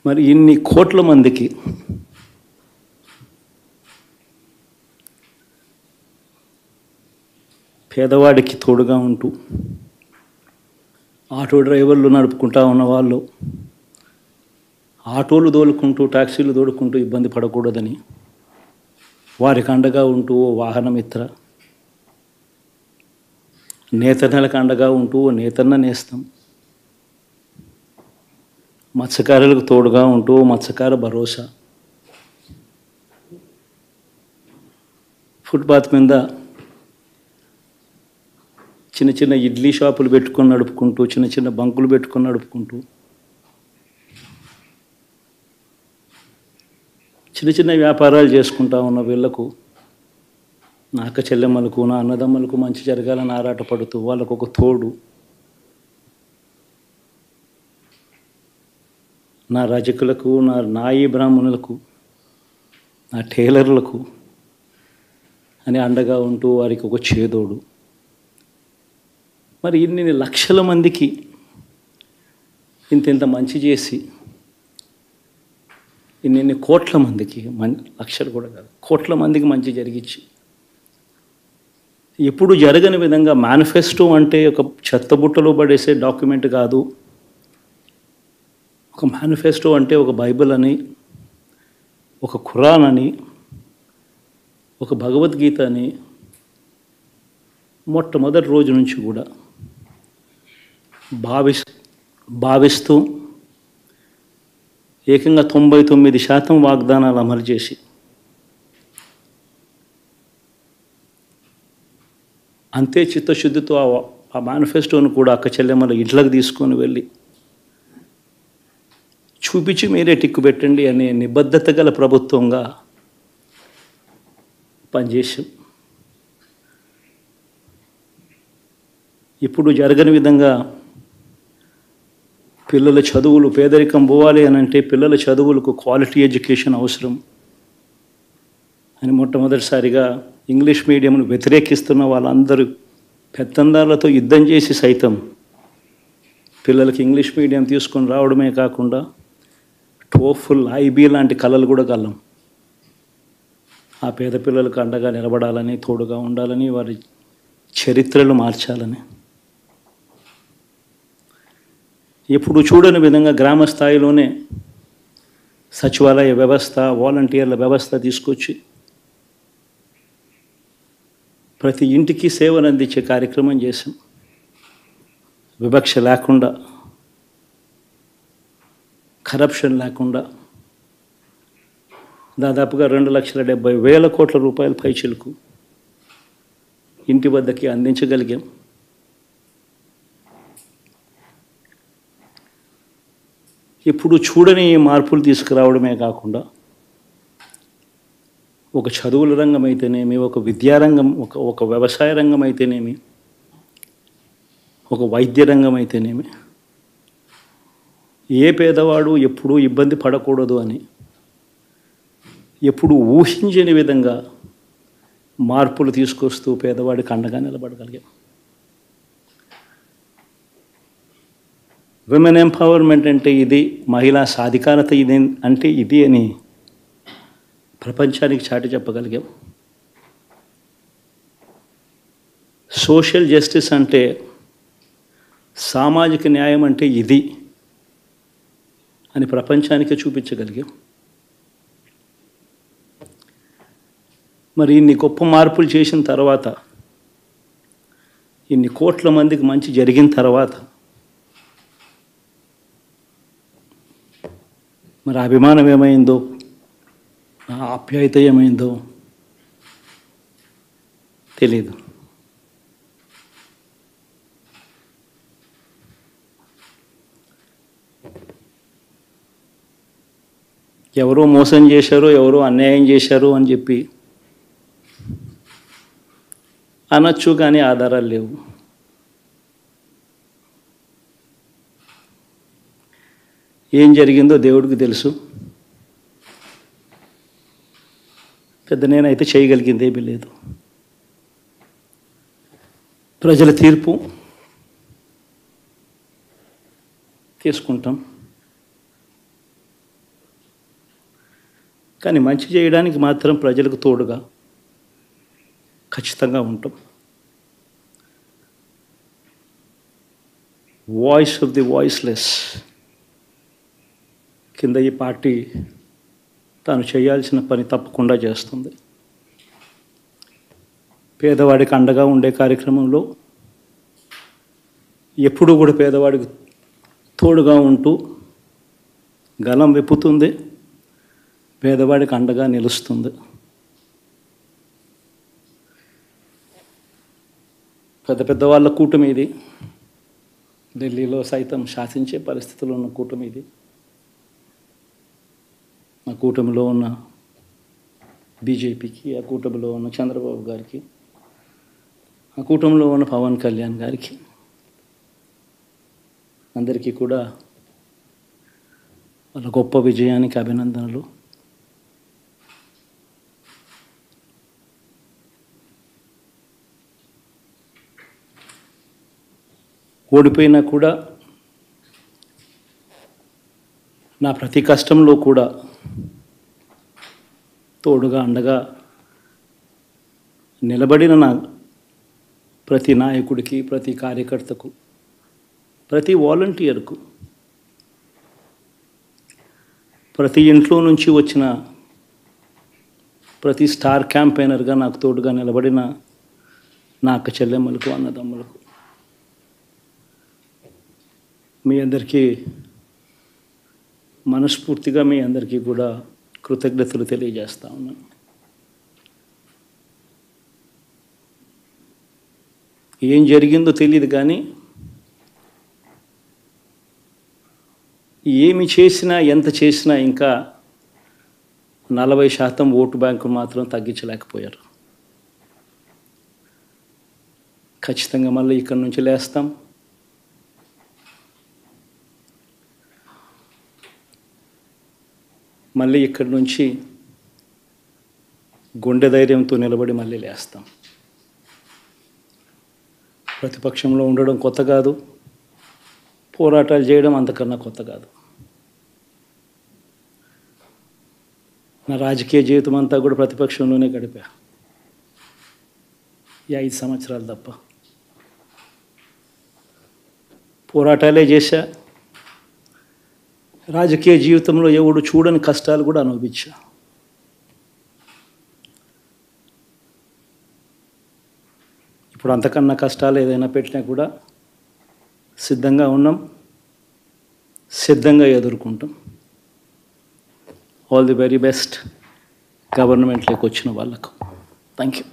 మరి ఇన్ని కోట్ల మందికి పేదవాడికి తోడుగా ఉంటూ ఆటో డ్రైవర్లు నడుపుకుంటా ఉన్నవాళ్ళు ఆటోలు దోలుకుంటూ టాక్సీలు దోలుకుంటూ ఇబ్బంది పడకూడదని వారికి అండగా ఉంటూ ఓ వాహనమిత్ర, నేతన్నలకు అండగా ఉంటూ ఓ నేతన్న నేస్తం, మత్స్యకారులకు తోడుగా ఉంటూ మత్స్యకార భరోసా, ఫుట్పాత్ మీద చిన్న చిన్న ఇడ్లీ షాపులు పెట్టుకొని నడుపుకుంటూ, చిన్న చిన్న బంకులు పెట్టుకొని నడుపుకుంటూ, చిన్న చిన్న వ్యాపారాలు చేసుకుంటా ఉన్న వీళ్లకు, నా అక్క చెల్లెమ్మలకు, నా అన్నదమ్మలకు మంచి జరగాలని ఆరాటపడుతూ వాళ్ళకు ఒక తోడు, నా రజకులకు, నా నాయి బ్రాహ్మణులకు, నా టైలర్లకు అని అండగా ఉంటూ వారికి ఒక చేదోడు. మరి ఇన్ని లక్షల మందికి ఇంత మంచి చేసి, ఇన్ని కోట్ల మందికి, లక్షలు కూడా కాదు, కోట్ల మందికి మంచి జరిగించి, ఎప్పుడు జరగని విధంగా మేనిఫెస్టో అంటే ఒక చెత్తబుట్టలో పడేసే డాక్యుమెంట్ కాదు. ఒక మేనిఫెస్టో అంటే ఒక బైబిల్ అని, ఒక ఖురాన్ అని, ఒక భగవద్గీత అని మొట్టమొదటి రోజు నుంచి కూడా భావిస్తూ ఏకంగా 99% వాగ్దానాలు అమలు చేసి అంతే చిత్తశుద్ధితో ఆ మేనిఫెస్టోను కూడా అక్క చెల్లెమ్మల ఇంట్లోకి తీసుకొని వెళ్ళి చూపించి మీరే టిక్కు పెట్టండి అనే నిబద్ధత గల ప్రభుత్వంగా పనిచేసాం. ఇప్పుడు జరగని విధంగా పిల్లల చదువులు, పేదరికం పోవాలి అని అంటే పిల్లల చదువులకు క్వాలిటీ ఎడ్యుకేషన్ అవసరం అని మొట్టమొదటిసారిగా ఇంగ్లీష్ మీడియంను వ్యతిరేకిస్తున్న వాళ్ళందరూ పెత్తందారులతో యుద్ధం చేసి సైతం పిల్లలకి ఇంగ్లీష్ మీడియం తీసుకొని రావడమే కాకుండా టోఫుల్, ఐబీ లాంటి కళలు కూడా కలం. ఆ పేద పిల్లలకు అండగా నిలబడాలని, తోడుగా ఉండాలని, వారి చరిత్రలు మార్చాలని, ఎప్పుడు చూడని విధంగా గ్రామ స్థాయిలోనే సచివాలయ వ్యవస్థ, వాలంటీర్ల వ్యవస్థ తీసుకొచ్చి ప్రతి ఇంటికి సేవను అందించే కార్యక్రమం చేశాం. వివక్ష లేకుండా, కరప్షన్ లేకుండా దాదాపుగా 2,70,000 కోట్ల రూపాయల పైచిలకు ఇంటి వద్దకి అందించగలిగాం. ఇప్పుడు చూడని మార్పులు తీసుకురావడమే కాకుండా ఒక చదువుల రంగం అయితేనేమి, ఒక విద్యారంగం, ఒక వ్యవసాయ రంగం అయితేనేమి, ఒక వైద్య రంగం అయితేనేమి, ఏ పేదవాడు ఎప్పుడూ ఇబ్బంది పడకూడదు అని ఎప్పుడు ఊహించని విధంగా మార్పులు తీసుకొస్తూ పేదవాడికి అండగా నిలబడగలిగాం. విమెన్ ఎంపవర్మెంట్ అంటే ఇది, మహిళా సాధికారత ఇది అంటే ఇది అని ప్రపంచానికి చాటి చెప్పగలిగాం. సోషల్ జస్టిస్ అంటే, సామాజిక న్యాయం అంటే ఇది అని ప్రపంచానికే చూపించగలిగాం. మరి ఇన్ని గొప్ప మార్పులు చేసిన తర్వాత, ఇన్ని కోట్ల మందికి మంచి జరిగిన తర్వాత మరి అభిమానం ఏమైందో, ఆ ఆప్యాయత ఏమైందో తెలీదు. ఎవరో మోసం చేశారో, ఎవరో అన్యాయం చేశారు అని చెప్పి అనొచ్చు, కానీ ఆధారాలు లేవు. ఏం జరిగిందో దేవుడికి తెలుసు. పెద్ద నేనైతే చేయగలిగింది ఏమీ లేదు. ప్రజల తీర్పు తీసుకుంటాం. కానీ మంచి చేయడానికి మాత్రం ప్రజలకు తోడుగా ఖచ్చితంగా ఉంటాం. వాయిస్ ఆఫ్ ది వాయిస్లెస్ కింద ఈ పార్టీ తాను చేయాల్సిన పని తప్పకుండా చేస్తుంది. పేదవాడికి అండగా ఉండే కార్యక్రమంలో ఎప్పుడూ కూడా పేదవాడికి తోడుగా ఉంటూ గలం విప్పుతుంది, పేదవాడికి అండగా నిలుస్తుంది. పెద్ద పెద్ద వాళ్ళ కూటమి ఇది, ఢిల్లీలో సైతం శాసించే పరిస్థితుల్లో ఉన్న కూటమి ఇది. ఆ కూటమిలో ఉన్న బీజేపీకి, ఆ కూటమిలో ఉన్న చంద్రబాబు గారికి, ఆ కూటమిలో ఉన్న పవన్ కళ్యాణ్ గారికి అందరికీ కూడా వాళ్ళ గొప్ప విజయానికి అభినందనలు. ఓడిపోయినా కూడా నా ప్రతి కష్టంలో కూడా తోడుగా అండగా నిలబడిన నా ప్రతి నాయకుడికి, ప్రతి కార్యకర్తకు, ప్రతి వాలంటీర్కు, ప్రతి ఇంట్లో నుంచి వచ్చిన ప్రతి స్టార్ క్యాంపెయినర్గా నాకు తోడుగా నిలబడిన నా అక్క చెల్లెమ్మలకు, అన్నదమ్ములకు, మీ అందరికీ మనస్ఫూర్తిగా మీ అందరికీ కూడా కృతజ్ఞతలు తెలియజేస్తా ఉన్నాను. ఏం జరిగిందో తెలియదు కానీ ఏమి చేసినా, ఎంత చేసినా ఇంకా 40% ఓటు బ్యాంకు మాత్రం తగ్గించలేకపోయారు. ఖచ్చితంగా మళ్ళీ ఇక్కడి నుంచి లేస్తాం. మళ్ళీ ఇక్కడి నుంచి గుండె ధైర్యంతో నిలబడి మళ్ళీ లేస్తాం. ప్రతిపక్షంలో ఉండడం కొత్త కాదు, పోరాటాలు చేయడం అంతకన్నా కొత్త కాదు. నా రాజకీయ జీవితం అంతా కూడా ప్రతిపక్షంలోనే గడిపా, ఈ 5 సంవత్సరాలు తప్ప. పోరాటాలే చేశా. రాజకీయ జీవితంలో ఎవడు చూడని కష్టాలు కూడా అనుభవించా. ఇప్పుడు అంతకన్నా కష్టాలు ఏదైనా పెట్టినా కూడా సిద్ధంగా ఉన్నాం, సిద్ధంగా ఎదుర్కొంటాం. ఆల్ ది వెరీ బెస్ట్ గవర్నమెంట్లోకి వచ్చిన వాళ్ళకు. Thank you.